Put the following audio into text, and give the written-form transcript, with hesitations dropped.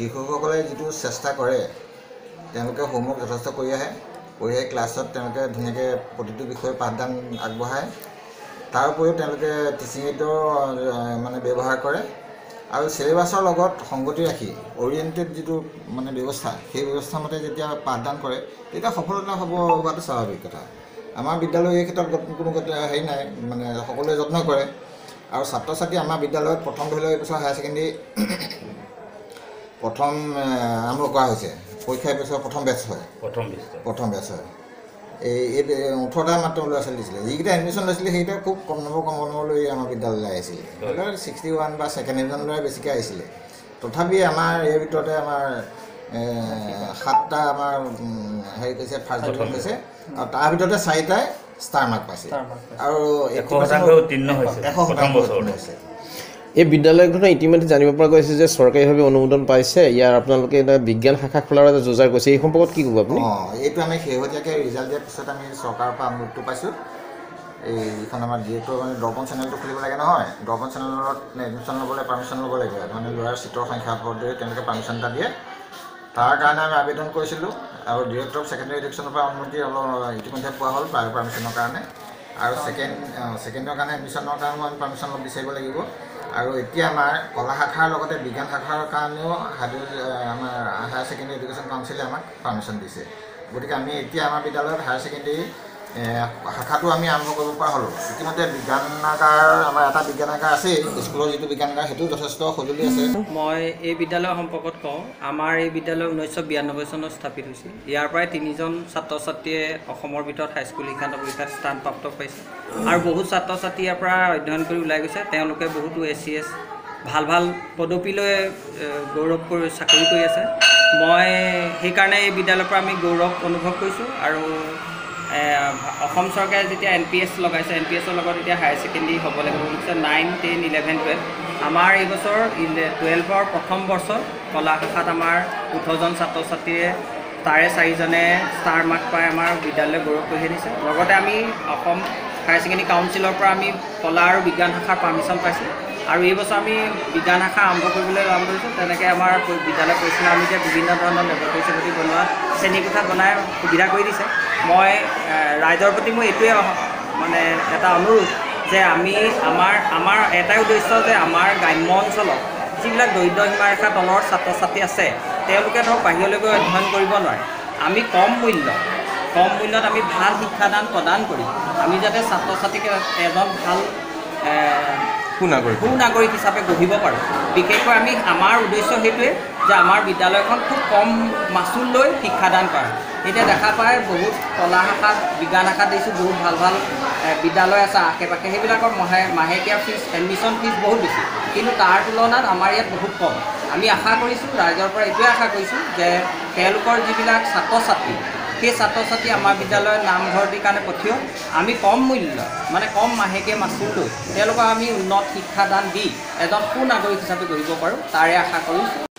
শিশুসকলে যিটো চেষ্টা কৰে তেওঁলোকে হোমৱৰ্ক যথেষ্ট কৰি আহে ক্লাছত তেওঁলোকে ধুনীয়াকৈ প্ৰতিটো বিষয়ে পাঠদান আগবঢ়ায় তাৰ উপৰিও তেওঁলোকে টিচিং এইডৰ মানে ব্যৱহাৰ কৰে আৰু চিলেবাছৰ লগত সংগতি ৰাখি অৰিয়েণ্টেড যিটো মানে ব্যৱস্থা সেই ব্যৱস্থা মতে যেতিয়া পাঠদান কৰে তেতিয়া সফলতা হ'ব হোৱাটো স্বাভাৱিক কথা আমাৰ বিদ্যালয় এই ক্ষেত্ৰত কোনো হেৰি নাই মানে সকলোৱে যত্ন কৰে আৰু ছাত্ৰ ছাত্ৰী আমাৰ বিদ্যালয়ত প্ৰথম ধৰি লওক এইবছৰ হায়াৰ ছেকেণ্ডেৰী প্ৰথম আৰম্ভ কৰা হৈছে পৰীক্ষা এবছৰ প্ৰথম বেচ হয় এই 18টা মাত্ৰ ল'ৰা ছোৱালী দিছিলে যিকেইটা এডমিশ্যন লৈছিলে সেইকেইটা খুব কম নম্বৰ লৈ আমাৰ বিদ্যালয়লৈ আহিছিলে 61 বা ছেকেণ্ড ডিভিজন লৈ বেছিকৈ আহিছিলে তথাপি আমাৰ এই ভিতৰতে আমাৰ 7টা আমাৰ হেৰি কৈছে ফাৰ্ষ্ট ডিভিজন হৈছে আৰু তাৰ ভিতৰতে 4টাই ষ্টাৰ মাৰ্ক পাইছে আৰু 100% উত্তীৰ্ণ হৈছে এই বিদ্যালয়খনে ইতিমধ্যে জানিব পৰা গৈছে যে চৰকাৰীভাৱে অনুমোদন পাইছে ইয়াৰ আপোনালোকে এটা বিজ্ঞান শাখা খোলাৰ এটা যোজাৰ কৰিছে এই সম্পৰ্কত কি ক'ব আপুনি এইটো আমি শেহতীয়াকৈ ৰিজাল্ট দিয়াৰ পিছত আমি চৰকাৰৰ পৰা অনুৰোধটো পাইছোঁ এইখন আমাৰ ডিৰেক্টৰ মানে দৰ্পণ চেনেলটো খুলিব লাগে নহয় দৰ্পণ চেনেলত এডমিশ্যন ল'বলৈ পাৰ্মিশ্যন ল'ব লাগিব মানে ল'ৰাৰ চিটৰ সংখ্যা ওপৰত তেওঁলোকে পাৰ্মিশ্যন এটা দিয়ে তাৰ কাৰণে আমি আবেদন কৰিছিলোঁ আৰু ডিৰেক্টৰ অফ ছেকেণ্ডেৰী এডুকেশ্যনৰ পৰা অনুমতি অলপ ইতিমধ্যে পোৱা হ'ল পাৰ্মিশ্যনৰ কাৰণে আৰু ছেকেণ্ডৰ কাৰণে এডমিশ্যনৰ কাৰণেও আমি পাৰ্মিশ্যন অলপ বিচাৰিব লাগিব আৰু এতিয়া আমাৰ কলা শাখাৰ লগতে বিজ্ঞান শাখাৰ কাৰণেও আমাৰ হায়াৰ ছেকেণ্ডেৰী এডুকেশ্যন কাউন্সিলে আমাক পাৰ্মিশ্যন দিছে গতিকে আমি এতিয়া আমাৰ বিদ্যালয়ত হায়াৰ ছেকেণ্ডেৰী শাখাটো আমি আৰম্ভ কৰিব পৰা হ'লোঁ ইতিমধ্যে বিজ্ঞানাগাৰ আমাৰ এটা বিজ্ঞানাগাৰ আছেই স্কুলৰ যিটো বিজ্ঞানাগাৰ সেইটো যথেষ্ট সঁজুলি আছে মই এই বিদ্যালয়ৰ সম্পৰ্কত কওঁ আমাৰ এই বিদ্যালয় 1992 চনত স্থাপিত হৈছিল ইয়াৰ পৰাই 3জন ছাত্ৰ ছাত্ৰীয়ে অসমৰ ভিতৰত হাইস্কুল শিক্ষান্ত পৰীক্ষাত স্থানপ্ৰাপ্ত পাইছে আৰু বহুত ছাত্ৰ ছাত্ৰী ইয়াৰ পৰা অধ্যয়ন কৰি ওলাই গৈছে তেওঁলোকে বহুতো SCS ভাল পদবীলৈ গৌৰৱ কৰি চাকৰি কৰি আছে মই সেইকাৰণে এই বিদ্যালয়ৰ পৰা আমি গৌৰৱ অনুভৱ কৰিছোঁ আৰু অসম চৰকাৰে যেতিয়া NPS লগাইছে NPSৰ লগত এতিয়া হায়াৰ ছেকেণ্ডেৰী হ'ব লাগিব 9, 10, 11, 12 আমাৰ এইবছৰ 12ৰ প্ৰথম বৰ্ষত কলা শাখাত আমাৰ 18জন ছাত্ৰ ছাত্ৰীয়ে তাৰে 4জনে ষ্টাৰ মাৰ্ক পাই আমাৰ বিদ্যালয়লৈ গৌৰৱ কৰি আনিছে লগতে আমি অসম হায়াৰ ছেকেণ্ডেৰী কাউন্সিলৰ পৰা আমি কলা আৰু বিজ্ঞান শাখাৰ পাৰ্মিশ্যন পাইছোঁ আৰু এই বছৰ আমি বিজ্ঞান শাখা আৰম্ভ কৰিবলৈ আৰম্ভ কৰিছোঁ তেনেকৈ আমাৰ বিদ্যালয় পৰিচালনাবিদে বিভিন্ন ধৰণৰ লেবৰেটৰী চেবৰেটৰী বনোৱা শ্ৰেণীকোঠা বনাই সুবিধা কৰি দিছে মই ৰাইজৰ প্ৰতি মই এইটোৱে মানে এটা অনুৰোধ যে আমাৰ এটাই উদ্দেশ্য যে আমাৰ গ্ৰাম্য অঞ্চলত যিবিলাক দৰিদ্ৰ সীমাৰেখা তলৰ ছাত্ৰ ছাত্ৰী আছে তেওঁলোকে ধৰক বাহিৰলৈ গৈ অধ্যয়ন কৰিব নোৱাৰে আমি কম মূল্যত আমি ভাল শিক্ষাদান প্ৰদান কৰি আমি যাতে ছাত্ৰ ছাত্ৰীক এজন ভাল সুনাগৰিক হিচাপে গঢ়িব পাৰোঁ বিশেষকৈ আমাৰ উদ্দেশ্য সেইটোৱে যে আমাৰ বিদ্যালয়খন খুব কম মাচুল লৈ শিক্ষাদান কৰা এতিয়া দেখা পায় বহুত কলা শাখাত বিজ্ঞান শাখাত দিছোঁ বহুত ভাল বিদ্যালয় আছে আশে পাশে সেইবিলাকৰ মাহেকীয়া ফিজ এডমিশ্যন ফিজ বহুত বেছি কিন্তু তাৰ তুলনাত আমাৰ ইয়াত বহুত কম আমি আশা কৰিছোঁ ৰাইজৰ পৰা এইটোৱে আশা কৰিছোঁ যে তেওঁলোকৰ যিবিলাক ছাত্ৰ ছাত্ৰী সেই ছাত্ৰ ছাত্ৰী আমাৰ বিদ্যালয়ৰ নামভৰ্তিৰ কাৰণে পঠিয়াওক আমি কম মূল্য মানে কম মাহেকীয়া মাচুল লৈ তেওঁলোকক আমি উন্নত শিক্ষাদান দি এজন সুনাগৰিক হিচাপে গঢ়িব পাৰোঁ তাৰে আশা কৰিছোঁ